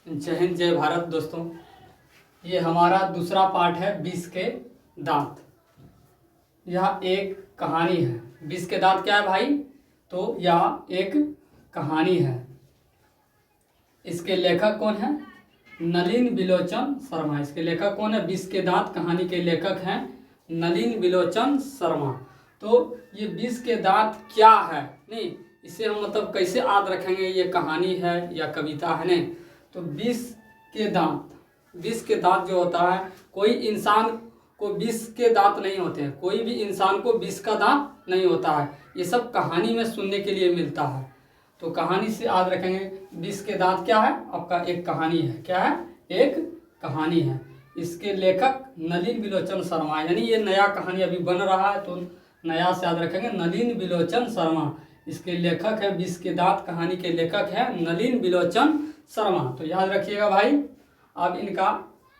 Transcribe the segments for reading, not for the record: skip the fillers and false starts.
जय हिंद जय भारत दोस्तों। ये हमारा दूसरा पार्ट है विष के दांत। यह एक कहानी है। विष के दांत क्या है भाई? तो यह एक कहानी है। इसके लेखक कौन है? नलिन बिलोचन शर्मा। इसके लेखक कौन है? विष के दांत कहानी के लेखक हैं नलिन बिलोचन शर्मा। तो ये विष के दांत क्या है, नहीं इसे हम मतलब कैसे याद रखेंगे? ये कहानी है या कविता है? नहीं तो विष के दांत, विष के दांत जो होता है, कोई इंसान को विष के दांत नहीं होते हैं। कोई भी इंसान को विष का दांत नहीं होता है। ये सब कहानी में सुनने के लिए मिलता है। तो कहानी से याद रखेंगे। विष के दांत क्या है? आपका एक कहानी है। क्या है? एक कहानी है। इसके लेखक नलिन बिलोचन शर्मा, यानी ये नया कहानी अभी बन रहा है तो नया से याद रखेंगे नलिन बिलोचन शर्मा। इसके लेखक है, विष के दांत कहानी के लेखक है नलिन बिलोचन शर्मा। तो याद रखिएगा भाई। अब इनका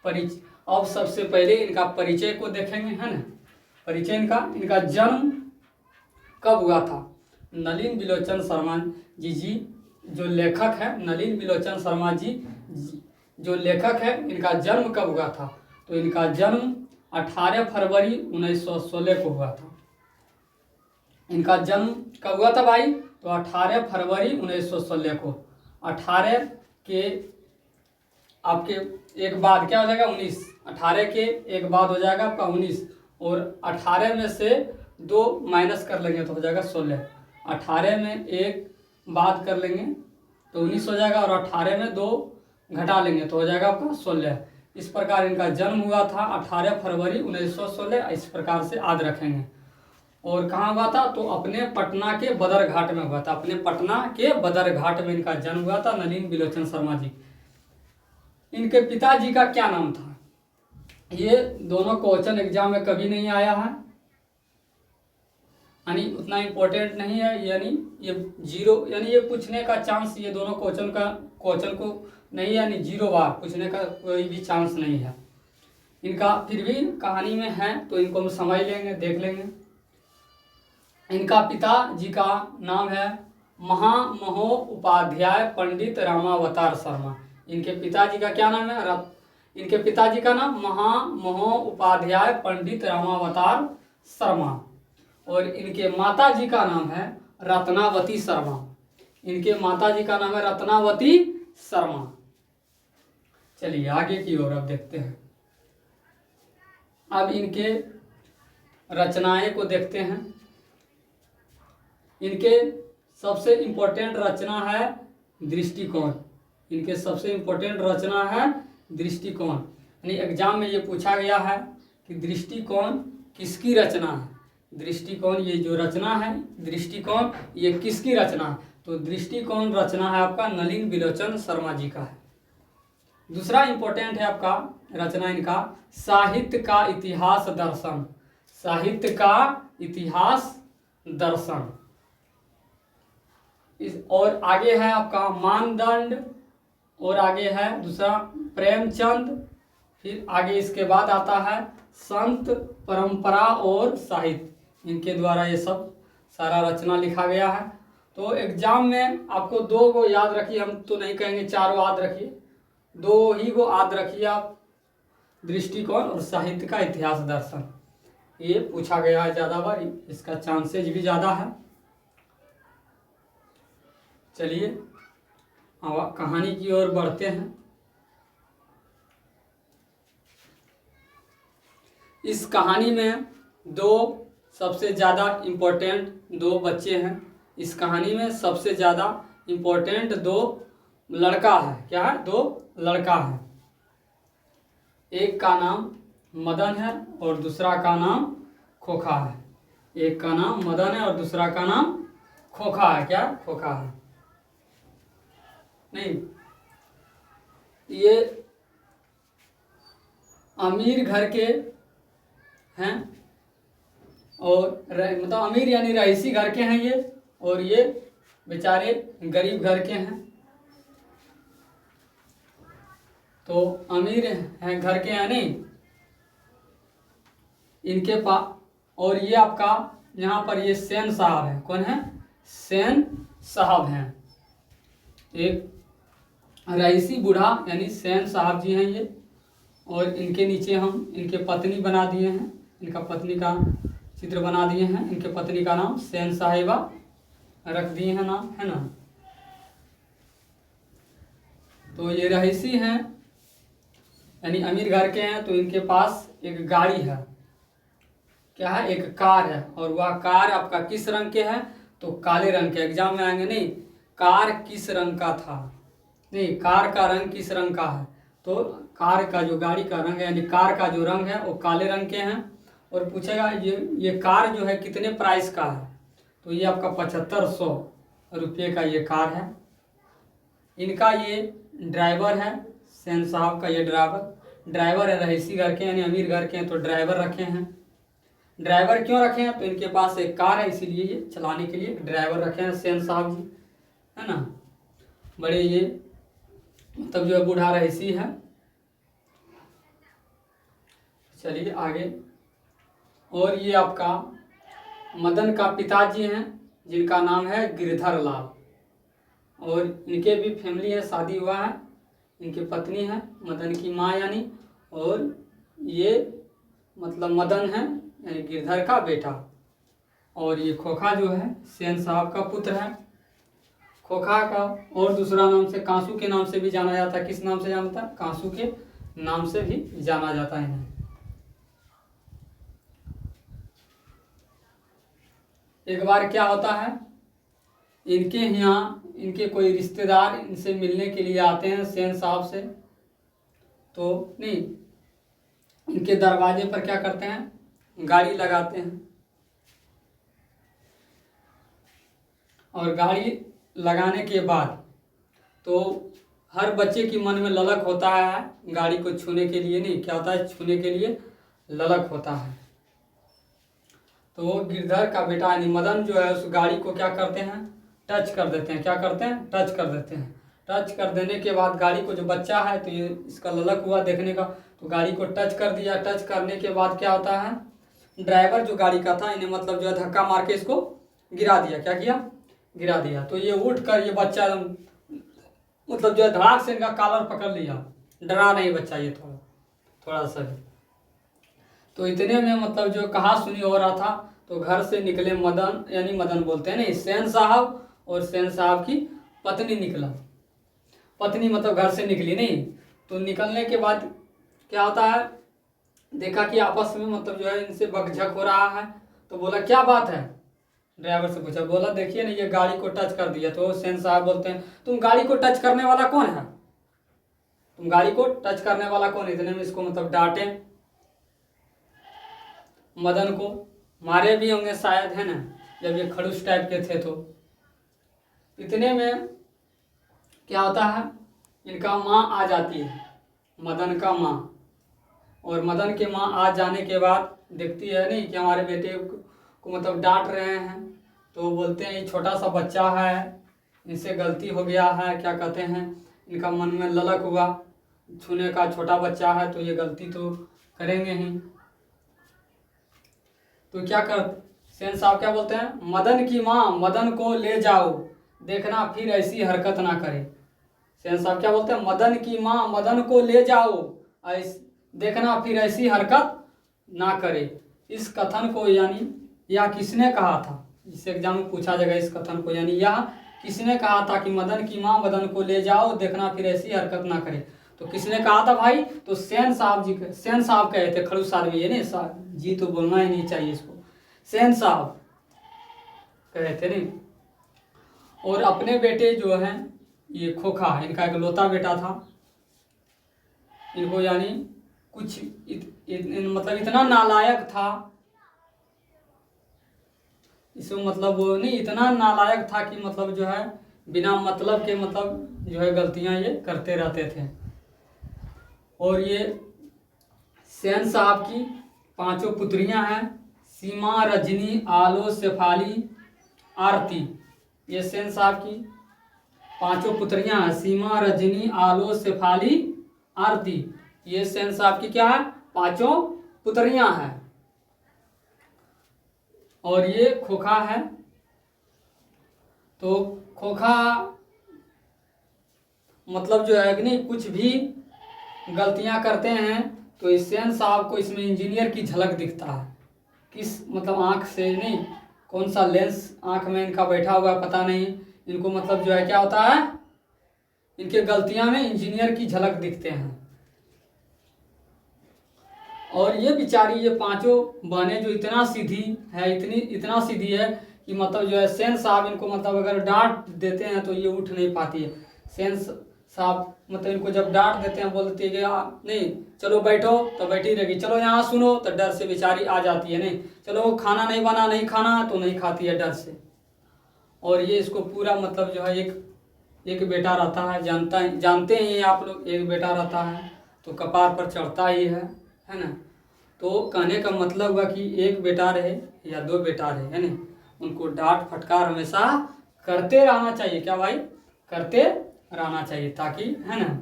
परिचय, अब सबसे पहले इनका परिचय को देखेंगे, है ना। परिचय इनका जन्म कब हुआ था? नलिन बिलोचन शर्मा जी जो लेखक है, नलिन बिलोचन शर्मा जी जो लेखक है, इनका जन्म कब हुआ था? तो इनका जन्म 18 फरवरी 1916 को हुआ था। इनका जन्म कब हुआ था भाई? तो 18 फरवरी 1916 को। 18 के आपके एक बाद क्या हो जाएगा? 19। 18 के एक बाद हो जाएगा आपका 19, और 18 में से 2 माइनस कर लेंगे तो हो जाएगा 16। 18 में एक बाद कर लेंगे तो 19 हो जाएगा, और 18 में 2 घटा लेंगे तो हो जाएगा आपका 16। इस प्रकार इनका जन्म हुआ था 18 फरवरी 1916। इस प्रकार से याद रखेंगे। और कहाँ हुआ था? तो अपने पटना के बदरघाट में हुआ था। अपने पटना के बदरघाट में इनका जन्म हुआ था नलिन बिलोचन शर्मा जी। इनके पिताजी का क्या नाम था? ये दोनों क्वेश्चन एग्जाम में कभी नहीं आया है, यानी उतना इम्पोर्टेंट नहीं है, यानी ये 0, यानी ये पूछने का चांस ये दोनों क्वेश्चन को नहीं, यानी 0 बार पूछने का कोई भी चांस नहीं है। इनका फिर भी कहानी में है तो इनको हम समझ लेंगे, देख लेंगे। इनका पिताजी का नाम है महामहोपाध्याय पंडित रामावतार शर्मा। इनके पिताजी का क्या नाम है? इनके पिताजी का नाम महामहोपाध्याय पंडित रामावतार शर्मा। और इनके माताजी का नाम है रत्नावती शर्मा। इनके माताजी का नाम है रत्नावती शर्मा। चलिए आगे की ओर अब देखते हैं। अब इनके रचनाएं को देखते हैं। इनके सबसे इम्पोर्टेंट रचना है दृष्टिकोण। इनके सबसे इम्पोर्टेंट रचना है दृष्टिकोण। यानी एग्जाम में ये पूछा गया है कि दृष्टिकोण किसकी रचना है? दृष्टिकोण, ये जो रचना है दृष्टिकोण, ये किसकी रचना है? तो दृष्टिकोण रचना है आपका नलिन बिलोचन शर्मा जी का है। दूसरा इम्पोर्टेंट है आपका रचना इनका साहित्य का इतिहास दर्शन। साहित्य का इतिहास दर्शन। और आगे है आपका मानदंड, और आगे है दूसरा प्रेमचंद। फिर आगे इसके बाद आता है संत परंपरा और साहित्य। इनके द्वारा ये सब सारा रचना लिखा गया है। तो एग्जाम में आपको 2 को याद रखिए, हम तो नहीं कहेंगे 4 याद रखिए, 2 ही को याद रखिए आप, दृष्टिकोण और साहित्य का इतिहास दर्शन। ये पूछा गया है ज़्यादा बार, इसका चांसेज भी ज़्यादा है। चलिए अब कहानी की ओर बढ़ते हैं। इस कहानी में 2 सबसे ज़्यादा इम्पोर्टेंट 2 बच्चे हैं। इस कहानी में सबसे ज़्यादा इम्पोर्टेंट 2 लड़का है। क्या है? 2 लड़का है। एक का नाम मदन है और दूसरा का नाम खोखा है। एक का नाम मदन है और दूसरा का नाम खोखा है। क्या? खोखा है। नहीं, ये अमीर घर के हैं, और मतलब अमीर यानी रईसी घर के हैं ये, और ये बेचारे गरीब घर के हैं। तो अमीर हैं घर के हैं नहीं इनके पास। और ये आपका यहाँ पर ये सेन साहब है। कौन है? सेन साहब हैं। एक रईसी बूढ़ा यानी सैन साहब जी हैं ये, और इनके नीचे हम इनके पत्नी बना दिए हैं, इनका पत्नी का चित्र बना दिए हैं, इनके पत्नी का नाम सैन साहिबा रख दिए हैं नाम, है ना। तो ये रईसी हैं यानी अमीर घर के हैं, तो इनके पास एक गाड़ी है, क्या है, एक कार है, और वह कार आपका किस रंग के है, तो काले रंग के। एग्जाम में आएंगे नहीं कार किस रंग का था, नहीं कार का रंग किस रंग का है, तो कार का जो गाड़ी का रंग है यानी कार का जो रंग है वो काले रंग के हैं। और पूछेगा ये कार जो है कितने प्राइस का है, तो ये आपका 7500 रुपये का ये कार है। इनका ये ड्राइवर है, सैन साहब का ये ड्राइवर है, रईसी घर के यानी अमीर घर के हैं, तो ड्राइवर रखे हैं। ड्राइवर क्यों रखे हैं, तो इनके पास एक कार है इसीलिए ये चलाने के लिए ड्राइवर रखे हैं सैन साहब जी, है ना। बड़े ये मतलब जो है बूढ़ा रईसी है। चलिए आगे। और ये आपका मदन का पिताजी हैं जिनका नाम है गिरधर लाल, और इनके भी फैमिली है, शादी हुआ है, इनकी पत्नी है मदन की माँ यानी, और ये मतलब मदन है यानी गिरधर का बेटा। और ये खोखा जो है सैन साहब का पुत्र है। खोखा का और दूसरा नाम से कांसू के नाम से भी जाना जाता है। किस नाम से जाना जाता है, कांसू के नाम से भी जाना जाता है इन्हें। एक बार क्या होता है, इनके यहाँ इनके कोई रिश्तेदार इनसे मिलने के लिए आते हैं सैन साहब से, तो नहीं इनके दरवाजे पर क्या करते हैं, गाड़ी लगाते हैं, और गाड़ी लगाने के बाद तो हर बच्चे की मन में ललक होता है गाड़ी को छूने के लिए, नहीं क्या होता है, छूने के लिए ललक होता है। तो गिरधर का बेटा यानी मदन जो है उस गाड़ी को क्या करते हैं, टच कर देते हैं। क्या करते हैं, टच कर देते हैं। टच कर देने के बाद गाड़ी को जो बच्चा है तो ये इसका ललक हुआ देखने का, तो गाड़ी को टच कर दिया। टच करने के बाद क्या होता है, ड्राइवर जो गाड़ी का था इन्हें मतलब जो है धक्का मार के इसको गिरा दिया। क्या किया, गिरा दिया। तो ये उठ कर ये बच्चा मतलब जो है धड़ाक से इनका कॉलर पकड़ लिया, डरा नहीं बच्चा ये थोड़ा सा भी। तो इतने में मतलब जो कहा सुनी हो रहा था, तो घर से निकले मदन यानी मदन बोलते हैं नहीं सैन साहब, और सैन साहब की पत्नी निकला। पत्नी मतलब घर से निकली नहीं, तो निकलने के बाद क्या होता है, देखा कि आपस में मतलब जो है इनसे बकझक हो रहा है, तो बोला क्या बात है, ड्राइवर से पूछा, बोला देखिए ना ये गाड़ी को टच कर दिया। तो सैन साहब बोलते हैं तुम गाड़ी को टच करने वाला कौन है, तुम गाड़ी को टच करने वाला कौन है। इतने में इसको मतलब डांटे, मदन को मारे भी होंगे शायद, है ना, जब ये खड़ूस टाइप के थे। तो इतने में क्या होता है, इनका माँ आ जाती है, मदन का माँ। और मदन के माँ आ जाने के बाद देखती है नहीं कि हमारे बेटे को मतलब डांट रहे हैं, तो बोलते हैं ये छोटा सा बच्चा है, इनसे गलती हो गया है, क्या कहते हैं, इनका मन में ललक हुआ छूने का, छोटा बच्चा है तो ये गलती तो करेंगे ही। तो क्या कर सैन साहब क्या बोलते हैं, मदन की माँ मदन को ले जाओ, देखना फिर ऐसी हरकत ना करे। सैन साहब क्या बोलते हैं, मदन की माँ मदन को ले जाओ, देखना फिर ऐसी हरकत ना करे। इस कथन को यानी यह किसने कहा था, इस एग्जाम में पूछा जाएगा इस कथन को, यानी यह किसने कहा था कि मदन की माँ मदन को ले जाओ, देखना फिर ऐसी हरकत ना करे। तो किसने कहा था भाई, तो सैन साहब जी, सैन साहब कहे थे, खड़ूस आदमी ये नहीं जी तो बोलना ही नहीं चाहिए इसको, सैन साहब कहे थे नहीं। और अपने बेटे जो हैं ये खोखा, इनका एक लौता बेटा था, इनको यानी कुछ मतलब इतना नालायक था, इसमें मतलब वो नहीं इतना नालायक था कि मतलब जो है बिना मतलब के मतलब जो है गलतियां ये करते रहते थे। और ये सैन साहब की 5 पुत्रियां हैं, सीमा, रजनी, आलो, शेफाली, आरती। ये सैन साहब की 5 पुत्रियां हैं, सीमा, रजनी, आलो, शेफाली, आरती। ये सैन साहब की क्या है, 5 पुत्रियां हैं। और ये खोखा है, तो खोखा मतलब जो है कि नहीं कुछ भी गलतियां करते हैं तो इस सेन साहब को इसमें इंजीनियर की झलक दिखता है। किस मतलब आँख से नहीं, कौन सा लेंस आँख में इनका बैठा हुआ है पता नहीं, इनको मतलब जो है क्या होता है, इनके गलतियां में इंजीनियर की झलक दिखते हैं। और ये बेचारी ये पांचों बहनें जो इतना सीधी है, इतना सीधी है कि मतलब जो है सेन साहब इनको मतलब अगर डांट देते हैं तो ये उठ नहीं पाती है। सेन साहब मतलब इनको जब डांट देते हैं बोलती है कि नहीं चलो बैठो तो बैठी रहेगी, चलो यहाँ सुनो तो डर से बेचारी आ जाती है, नहीं चलो खाना नहीं बना, नहीं खाना तो नहीं खाती है डर से। और ये इसको पूरा मतलब जो है एक बेटा रहता है, जानते हैं आप लोग, एक बेटा रहता है तो कपार पर चढ़ता ही है ना। तो कहने का मतलब हुआ कि एक बेटा रहे या दो बेटा रहे, है ना, उनको डांट फटकार हमेशा करते रहना चाहिए। क्या भाई, करते रहना चाहिए, ताकि है ना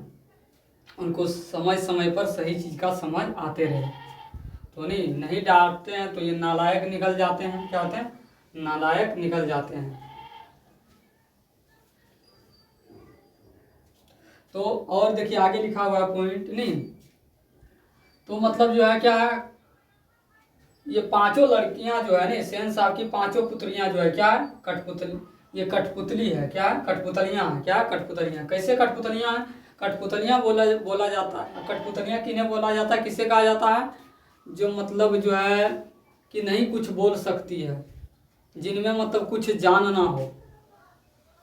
उनको समय समय पर सही चीज़ का समझ आते रहे। तो नहीं डांटते हैं तो ये नालायक निकल जाते हैं। क्या होते हैं, नालायक निकल जाते हैं। तो और देखिए आगे लिखा हुआ है पॉइंट, नहीं तो मतलब जो है क्या है, ये पांचों लड़कियां जो है ना सेन साहब की पांचों पुत्रियां जो है क्या है, कठपुतली, ये कठपुतली है। क्या है, कठपुतलियां हैं। क्या कठपुतलियां, कैसे कठपुतलियां हैं, कठपुतलियां बोला जाता है। कठपुतलियां किन्हें बोला जाता है, किसे कहा जाता है, जो मतलब जो है कि नहीं कुछ बोल सकती है, जिनमें मतलब कुछ जान ना हो,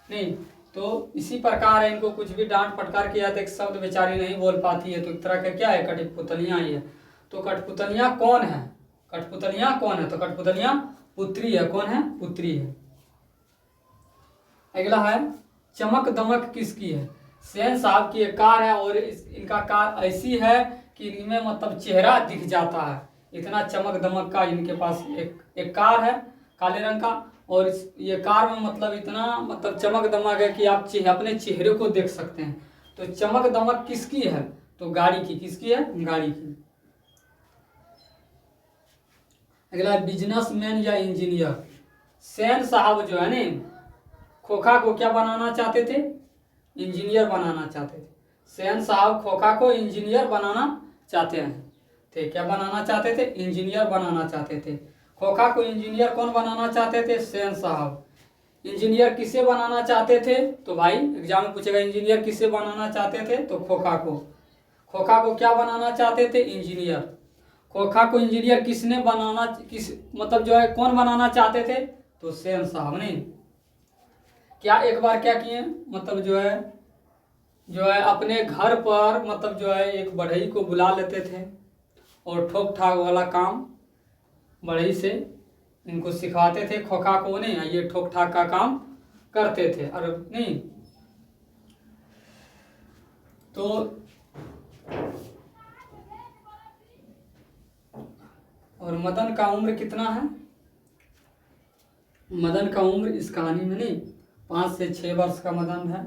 नहीं तो इसी प्रकार है, इनको कुछ भी डांट फटकार किया तो एक शब्द बेचारी नहीं बोल पाती है, तो एक तरह का क्या है, कठपुतलियां ही है। तो कठपुतलियां कौन है, कठपुतलियां कौन है, तो कठपुतलियां पुत्री है। कौन है, पुत्री है। अगला है चमक दमक किसकी है, सेन साहब की एक कार है और इनका कार ऐसी है कि इनमें मतलब चेहरा दिख जाता है, इतना चमक दमक का इनके पास एक कार है काले रंग का। और ये कार में मतलब इतना मतलब चमक दमक है कि आप अपने चेहरे को देख सकते हैं। तो चमक दमक किसकी है, तो गाड़ी की, किसकी है, गाड़ी की। अगला बिजनेसमैन या इंजीनियर, सेन साहब जो है ना खोखा को क्या बनाना चाहते थे, इंजीनियर बनाना चाहते थे। सेन साहब खोखा को इंजीनियर बनाना चाहते थे। क्या बनाना चाहते थे, इंजीनियर बनाना चाहते थे। खोखा को इंजीनियर कौन बनाना चाहते थे, सेन साहब। इंजीनियर किसे बनाना चाहते थे, तो भाई एग्जाम में पूछेगा इंजीनियर किसे बनाना चाहते थे, तो खोखा को। खोखा को क्या बनाना चाहते थे, इंजीनियर। खोखा को इंजीनियर किसने बनाना, किस मतलब जो है कौन बनाना चाहते थे, तो सेन साहब ने। क्या एक बार क्या किए, मतलब जो है अपने घर पर मतलब जो है एक बढ़ई को बुला लेते थे और ठोक ठाक वाला काम बढ़ई से इनको सिखाते थे। खोखा को नहीं, ये ठोक ठाक का काम करते थे। और नहीं तो और मदन का उम्र कितना है, मदन का उम्र इस कहानी में नहीं 5 से 6 वर्ष का मदन है।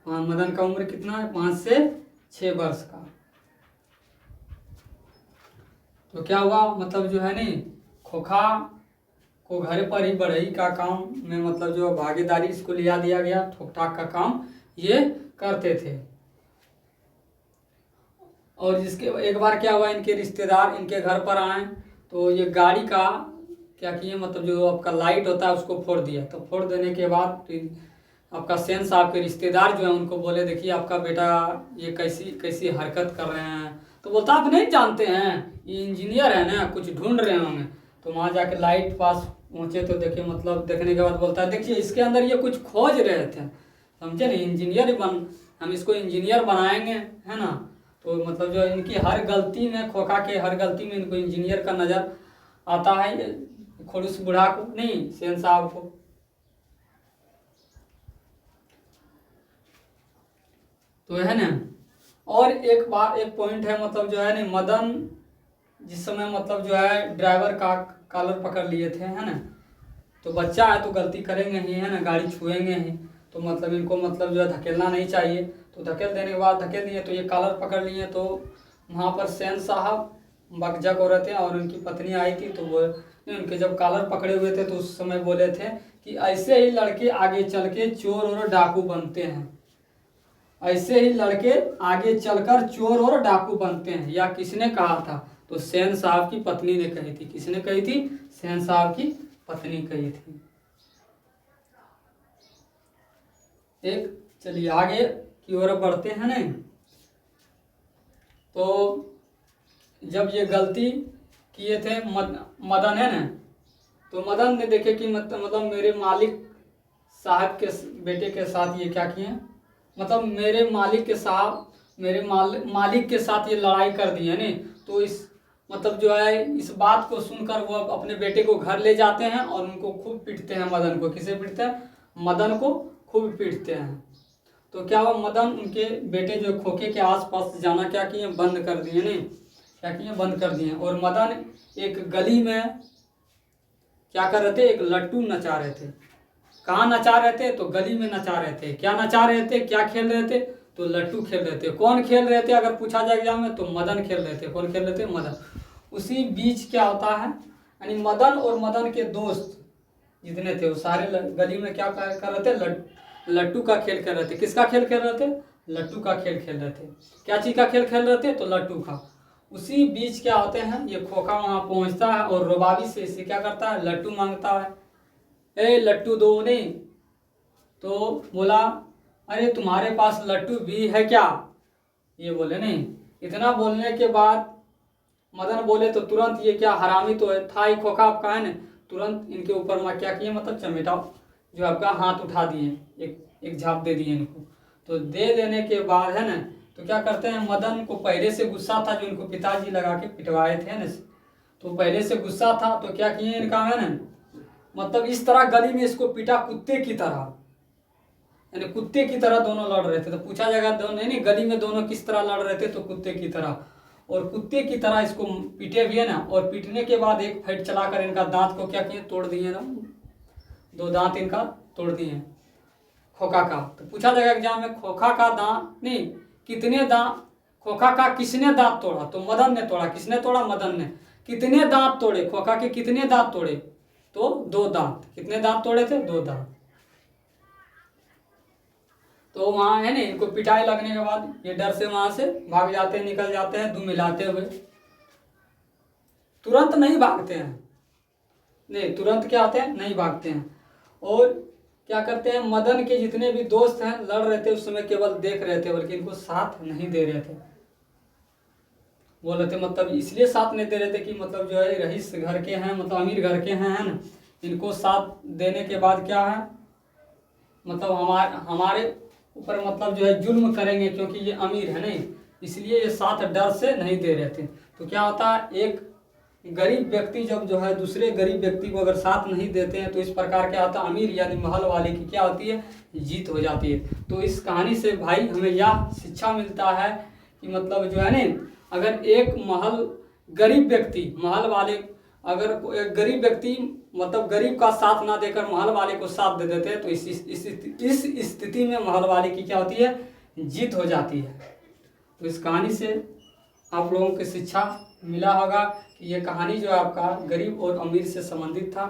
मदन का उम्र कितना है, 5 से 6 वर्ष का। तो क्या हुआ, मतलब जो है नहीं खोखा को घर पर ही बढ़ई का काम में मतलब जो भागीदारी इसको लिया दिया गया, ठोक ठाक का काम ये करते थे। और जिसके एक बार क्या हुआ, इनके रिश्तेदार इनके घर पर आए तो ये गाड़ी का क्या किए, मतलब जो आपका लाइट होता है उसको फोड़ दिया। तो फोड़ देने के बाद आपका सेन साहब के रिश्तेदार जो है उनको बोले देखिए आपका बेटा ये कैसी कैसी हरकत कर रहे हैं। तो बोलता आप नहीं जानते हैं ये इंजीनियर है ना, कुछ ढूंढ रहे होंगे। तो वहाँ जाके लाइट पास पहुँचे तो देखिए, मतलब देखने के बाद बोलता है देखिए इसके अंदर ये कुछ खोज रहे थे, समझे ना, इंजीनियर हम इसको इंजीनियर बनाएंगे, है ना। तो मतलब जो इनकी हर गलती में, खोखा के हर गलती में इनको इंजीनियर का नज़र आता है, खड़ूस बूढ़ा को नहीं, सेन साहब को। तो है ना। और एक बात, एक पॉइंट है, मतलब जो है ना मदन जिस समय मतलब जो है ड्राइवर का कॉलर पकड़ लिए थे, है ना, तो बच्चा है तो गलती करेंगे ही, है ना, गाड़ी छुएंगे ही, तो मतलब इनको मतलब जो है धकेलना नहीं चाहिए। तो धकेल देने के बाद धकेल दिए तो ये कॉलर पकड़ लिए। तो वहाँ पर सेन साहब बकझक हो रहे थे और उनकी पत्नी आई थी, तो वो उनके जब कॉलर पकड़े हुए थे तो उस समय बोले थे कि ऐसे ही लड़के आगे चल के चोर और डाकू बनते हैं। ऐसे ही लड़के आगे चलकर चोर और डाकू बनते हैं। या किसने कहा था? तो सेन साहब की पत्नी ने कही थी। किसने कही थी? सेन साहब की पत्नी कही थी। एक चलिए आगे की ओर बढ़ते हैं ना। तो जब ये गलती किए थे मदन है ना, तो मदन ने देखे कि मतलब मेरे मालिक साहब के बेटे के साथ ये क्या किए, मतलब मेरे मालिक के साथ मेरे मालिक के साथ ये लड़ाई कर दी है नहीं। तो इस मतलब जो है इस बात को सुनकर वो अपने बेटे को घर ले जाते हैं और उनको खूब पीटते हैं। मदन को किसे पीटते हैं? मदन को खूब पीटते हैं। तो क्या हुआ, मदन उनके बेटे जो खोखे के आसपास जाना क्या किए, बंद कर दिए नहीं, क्या किए, बंद कर दिए। और मदन एक गली में क्या कर रहे थे, एक लट्टू नचा रहे थे। कहाँ नचा रहे थे? तो गली में नचा रहे थे। क्या नचा रहे थे, क्या खेल रहे थे? तो लट्टू खेल रहे थे। कौन खेल रहे थे अगर पूछा जाए एग्जाम में? तो मदन खेल रहे थे। कौन खेल रहे थे? मदन। उसी बीच क्या होता है, यानी मदन और मदन के दोस्त जितने थे वो सारे गली में क्या कर रहे थे, लट्टू का खेल खेल रहे थे। किसका खेल खेल रहे थे? लट्टू का खेल खेल रहे थे। क्या चीज का खेल खेल रहे थे? तो लट्टू का। उसी बीच क्या होते हैं, ये खोखा वहां पहुंचता है और रुबाबी से इसे क्या करता है, लट्टू मांगता है। ए लट्टू दो नहीं। तो बोला अरे तुम्हारे पास लट्टू भी है क्या? ये बोले नहीं। इतना बोलने के बाद मदन बोले तो तुरंत ये क्या हरामी तो है था ही खोखा आपका है ना, तुरंत इनके ऊपर में क्या किए, मतलब चमेटा जो आपका हाथ उठा दिए, एक झाप दे दिए इनको। तो दे देने के बाद है ना, तो क्या करते हैं, मदन को पहले से गुस्सा था जो इनको पिताजी लगा के पिटवाए थे ना, तो पहले से गुस्सा था। तो क्या किए इनका है ना, मतलब इस तरह गली में इसको पीटा कुत्ते की तरह, यानी कुत्ते की तरह दोनों लड़ रहे थे। तो पूछा जाएगा दोनों नहीं गली में दोनों किस तरह लड़ रहे थे, तो कुत्ते की तरह। और कुत्ते की तरह इसको पीटे भी है ना, और पीटने के बाद एक फाइट चलाकर इनका दांत को क्या किए, तोड़ दिए ना, 2 दांत इनका तोड़ दिए खोखा का। तो पूछा जाएगा एग्जाम में खोखा का दांत नहीं कितने दांत, खोखा का किसने दांत तोड़ा? तो मदन ने तोड़ा। किसने तोड़ा? मदन ने। कितने दांत तोड़े खोखा के? कितने दांत तोड़े? तो 2 दांत। कितने दांत तोड़े थे? 2 दांत। तो वहां है ना, इनको पिटाई लगने के बाद ये डर से वहां से भाग जाते हैं, निकल जाते हैं दुम मिलाते हुए। तुरंत नहीं भागते हैं, नहीं तुरंत क्या आते हैं, नहीं भागते हैं। और क्या करते हैं, मदन के जितने भी दोस्त हैं लड़ रहे थे उस समय केवल देख रहे थे, बल्कि इनको साथ नहीं दे रहे थे। बोल रहे थे मतलब इसलिए साथ नहीं दे रहे थे कि मतलब जो है रईस घर के हैं, मतलब अमीर घर के हैं है ना, इनको साथ देने के बाद क्या है, मतलब हमारे ऊपर मतलब जो है जुल्म करेंगे, क्योंकि ये अमीर है नहीं, इसलिए ये साथ डर से नहीं दे रहे थे। तो क्या होता है, एक गरीब व्यक्ति जब जो है दूसरे गरीब व्यक्ति को अगर साथ नहीं देते हैं तो इस प्रकार क्या होता है, अमीर यानी महल वाले की क्या होती है, जीत हो जाती है। तो इस कहानी से भाई हमें यह शिक्षा मिलता है कि मतलब जो है ना, अगर एक गरीब व्यक्ति महल वाले, अगर एक गरीब व्यक्ति मतलब गरीब का साथ ना देकर महल वाले को साथ दे देते हैं तो इस स्थिति में महल वाले की क्या होती है, जीत हो जाती है। तो इस कहानी से आप लोगों को शिक्षा मिला होगा कि ये कहानी जो है आपका गरीब और अमीर से संबंधित था।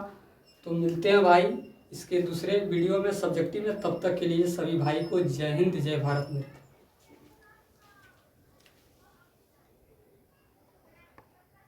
तो मिलते हैं भाई इसके दूसरे वीडियो में सब्जेक्टिव में, तब तक के लिए सभी भाई को जय हिंद जय भारत में।